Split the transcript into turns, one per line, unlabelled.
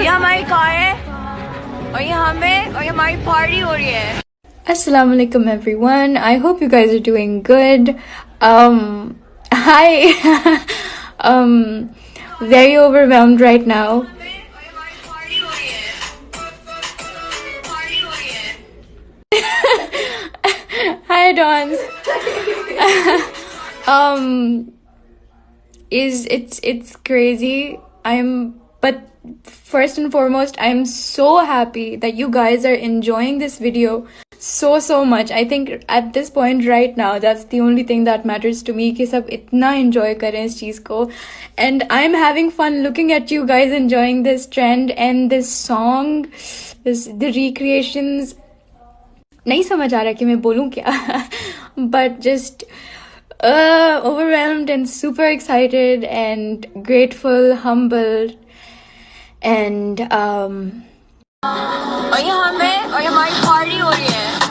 یہ ہماری کار ہے اور یہ ہمیں اور یہ ہماری پارٹی ہو رہی ہے.
Assalamu alaikum everyone. I hope you guys are doing good. Hi. Very overwhelmed right now. Hi Dons. It's crazy. But first and foremost, I'm so happy that you guys are enjoying this video so much. I think at this point right now, that's the only thing that matters to me, कि सब इतना enjoy करें इस चीज़ को. And I'm having fun looking at you guys enjoying this trend and this song, the recreations. नहीं समझ आ रहा कि मैं बोलूँ क्या. But just overwhelmed and super excited and grateful, humbled. And
اور یہ ہمیں اور یہ ہماری پارٹی ہو رہی ہے.